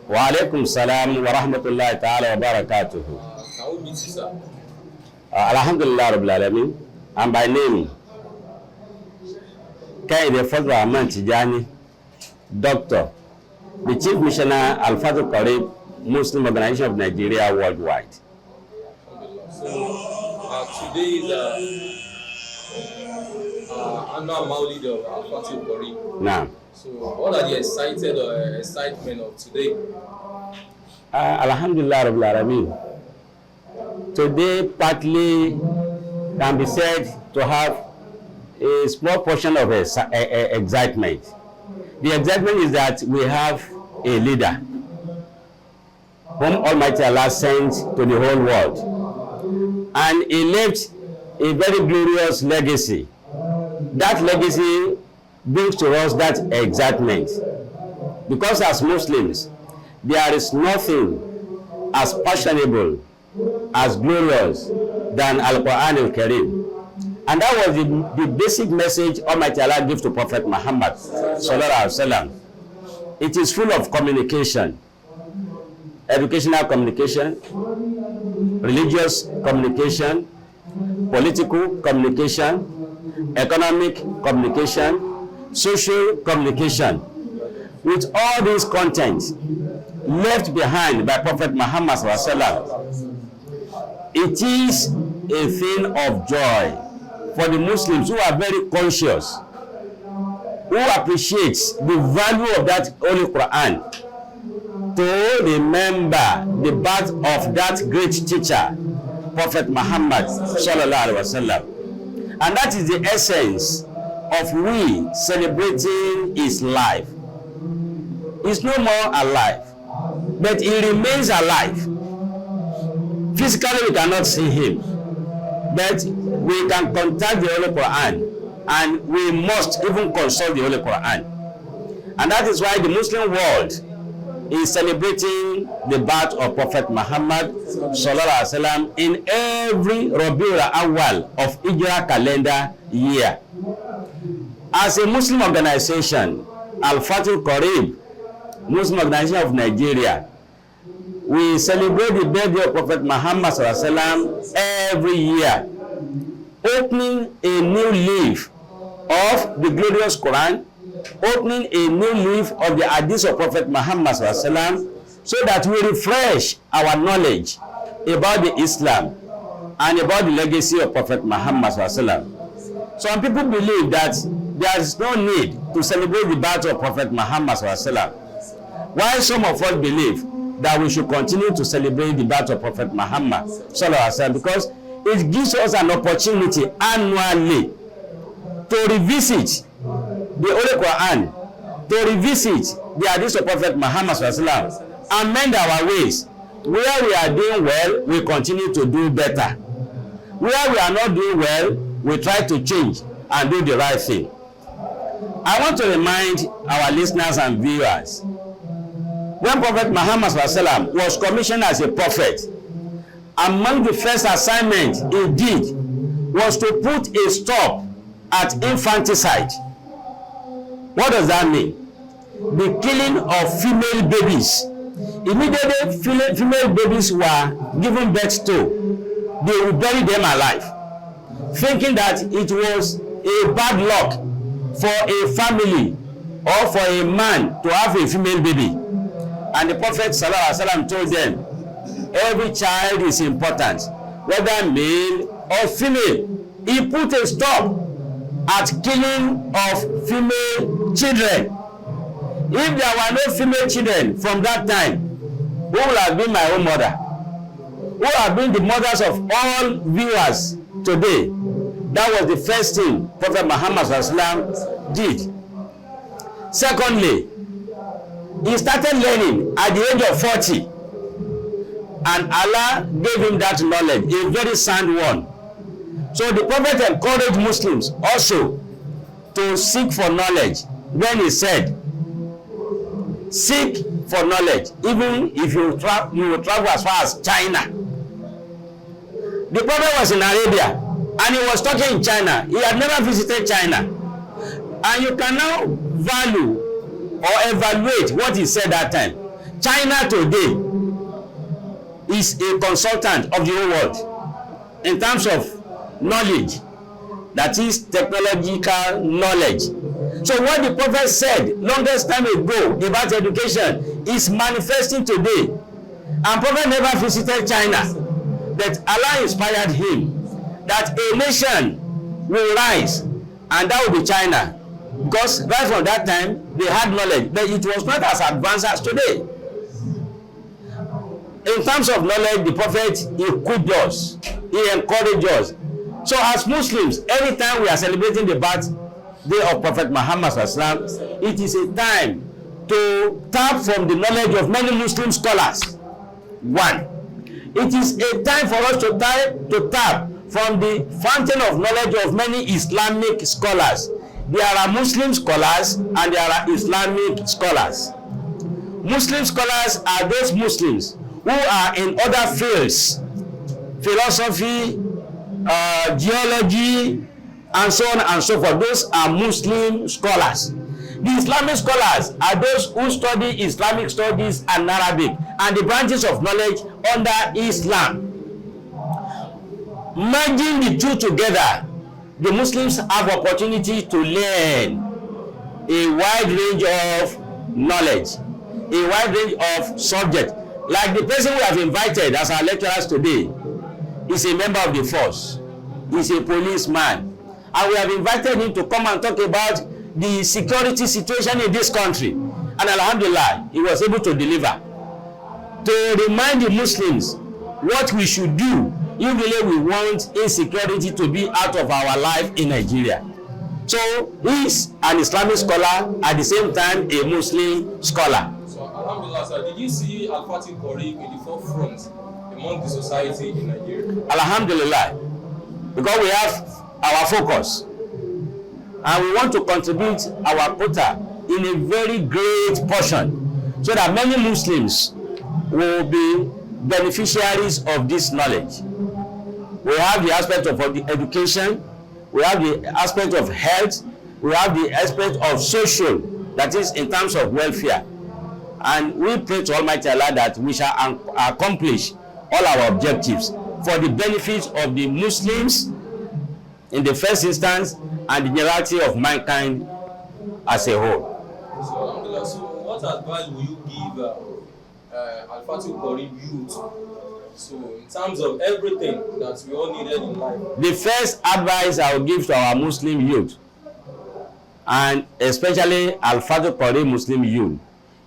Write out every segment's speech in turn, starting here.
Wa alaikum salam wa rahmatullahi ta'ala wa barakatuhu. Can we meet you, sir? Alhamdulillah Rabbil Alamin. And by name, Kehinde Rahman Tijani, Doctor, the Chief Missioner Al-Fadeelu Muslim Organization of Nigeria worldwide. So today is annual Mawlid of Fadeelu. Now, so what are the excitement of today? Alhamdulillah Rabbil Alamin. Today partly can be said to have a small portion of excitement. The excitement is that we have a leader whom Almighty Allah sent to the whole world, and he left a very glorious legacy. That legacy brings to us that excitement, because as Muslims there is nothing as fashionable, as glorious than Al-Quran Al-Karim. And that was the basic message Almighty Allah gives to Prophet Muhammad Sallallahu Alaihi Wasallam. It is full of communication, educational communication, religious communication, political communication, economic communication, social communication. With all these contents left behind by Prophet Muhammad Sallallahu Alaihi Wasallam, it is a thing of joy for the Muslims who are very conscious, who appreciate the value of that Holy Quran, to remember the birth of that great teacher, Prophet Muhammad Sallallahu Alaihi Wasallam. And that is the essence of we celebrating his life. He's no more alive, but he remains alive. Physically we cannot see him, but we can contact the Holy Quran, and we must even consult the Holy Quran. And that is why the Muslim world is celebrating the birth of Prophet Muhammad Sallallahu Alaihi Wasallam in every Rabiul Awwal of Hijrah calendar year. As a Muslim organization, Al-Fadeelu Muslim Organization of Nigeria, we celebrate the birthday of Prophet Muhammad Sallallahu Alaihi Wasallam every year, opening a new leaf of the glorious Quran, opening a new leaf of the hadith of Prophet Muhammad Sallallahu Alaihi Wasallam, so that we refresh our knowledge about the Islam and about the legacy of Prophet Muhammad Sallallahu Alaihi Wasallam. Some people believe that there is no need to celebrate the birth of Prophet Muhammad Sallallahu Alaihi Wasallam, while some of us believe that we should continue to celebrate the birth of Prophet Muhammad Sallallahu Alaihi Wasallam, because it gives us an opportunity annually to revisit the Holy Quran, to revisit the hadith of Prophet Muhammad Sallallahu Alaihi Wasallam, and mend our ways. Where we are doing well, we continue to do better. Where we are not doing well, we try to change and do the right thing. I want to remind our listeners and viewers, when Prophet Muhammad Sallallahu Alaihi Wasallam was commissioned as a prophet, among the first assignments he did was to put a stop at infanticide. What does that mean? The killing of female babies. Immediately female babies were given birth to, they would bury them alive, thinking that it was a bad luck for a family or for a man to have a female baby. And the Prophet Sallallahu Alaihi Wasallam told them, every child is important, whether male or female. He put a stop at killing of female children. If there were no female children from that time, who would have been my own mother? Who have been the mothers of all viewers today? That was the first thing Prophet Muhammad Sallallahu Alaihi Wasallam did. Secondly, he started learning at the age of 40, and Allah gave him that knowledge, a very sound one. So the Prophet encouraged Muslims also to seek for knowledge when he said, seek for knowledge, even if you will travel as far as China. The Prophet was in Arabia and he was talking in China. He had never visited China. And you can now value or evaluate what he said that time. China today is a consultant of the whole world in terms of knowledge, that is technological knowledge. So what the prophet said longest time ago about education is manifesting today. And prophet never visited China, but Allah inspired him that a nation will rise, and that will be China, because right from that time they had knowledge, but it was not as advanced as today. In terms of knowledge, the prophet, he equipped us, he encouraged us. So as Muslims, anytime we are celebrating the birthday of Prophet Muhammad sallallahu, it is a time to tap from the knowledge of many Muslim scholars. One, it is a time for us to tap from the fountain of knowledge of many Islamic scholars. There are Muslim scholars and there are Islamic scholars. Muslim scholars are those Muslims who are in other fields, philosophy, geology, and so on and so forth. Those are Muslim scholars. The Islamic scholars are those who study Islamic studies and Arabic and the branches of knowledge under Islam. Merging the two together, the Muslims have opportunity to learn a wide range of knowledge, a wide range of subjects. Like the person we have invited as our lecturers today is a member of the force, is a policeman, and we have invited him to come and talk about the security situation in this country, and alhamdulillah, he was able to deliver, to remind the Muslims what we should do if really we want insecurity to be out of our life in Nigeria. So he is an Islamic scholar, at the same time a Muslim scholar. So alhamdulillah, sir, did you see Al-Fatih Qari in the forefront among the society in Nigeria? Alhamdulillah, because we have our focus and we want to contribute our quota in a very great portion so that many Muslims will be beneficiaries of this knowledge. We have the aspect of the education, we have the aspect of health, we have the aspect of social, that is in terms of welfare. And we pray to Almighty Allah that we shall accomplish all our objectives for the benefit of the Muslims in the first instance and the generality of mankind as a whole. So what advice will you give Al-Fatih Qari youth? So in terms of everything that we all needed in life. The first advice I will give to our Muslim youth, and especially Al-Fatih Qari Muslim youth,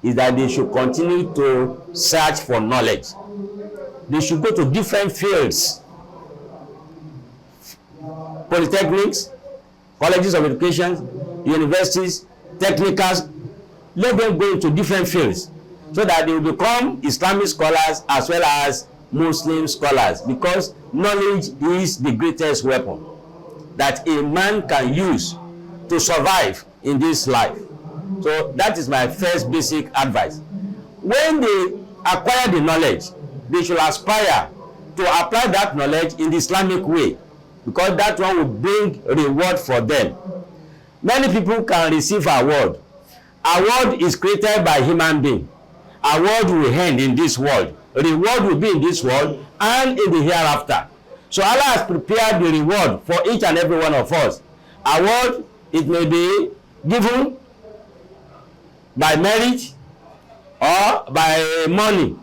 is that they should continue to search for knowledge. They should go to different fields, polytechnics, colleges of education, universities, technicals. Let them go into different fields so that they will become Islamic scholars as well as Muslim scholars, because knowledge is the greatest weapon that a man can use to survive in this life. So that is my first basic advice. When they acquire the knowledge, they should aspire to apply that knowledge in the Islamic way, because that one will bring reward for them. Many people can receive award. Award is created by human being. Award will end in this world. Reward will be in this world and in the hereafter. So Allah has prepared the reward for each and every one of us. Award, it may be given by merit or by money,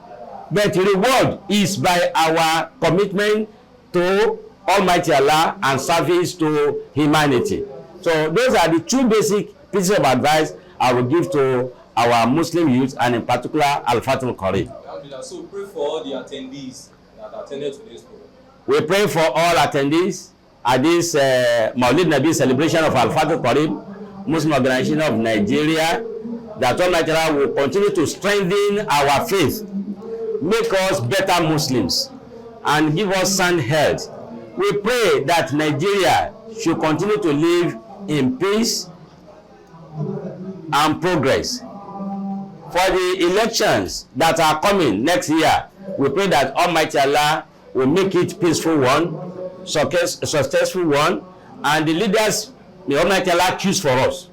but reward is by our commitment to Almighty Allah and service to humanity. So those are the two basic pieces of advice I will give to our Muslim youth, and in particular Al-Fatih Qari. So pray for all the attendees that attended today's program. We pray for all attendees at this Mawlid-un-Nabbiyyi celebration of Al-Fatih Qari Muslim Organization of Nigeria, that Almighty Allah will continue to strengthen our faith, make us better Muslims, and give us sound health. We pray that Nigeria should continue to live in peace and progress. For the elections that are coming next year, we pray that Almighty Allah will make it peaceful one, successful one, and the leaders may Almighty Allah choose for us.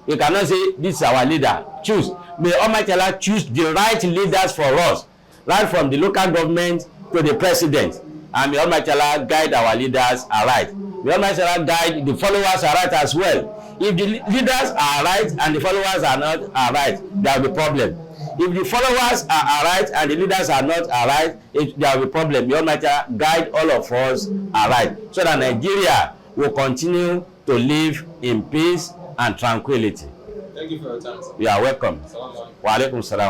We cannot say this is our leader. Choose. May Almighty Allah choose the right leaders for us, right from the local government to the president. And may Almighty Allah guide our leaders aright. May Almighty Allah guide the followers aright as well. If the leaders are right and the followers are not right, there will be problem. If the followers are right and the leaders are not right, there will be problem. May Almighty Allah guide all of us aright, so that Nigeria will continue to live in peace and tranquility. Thank you for your time, sir. You are welcome. Assalamu alaikum. Wa alaikum salam.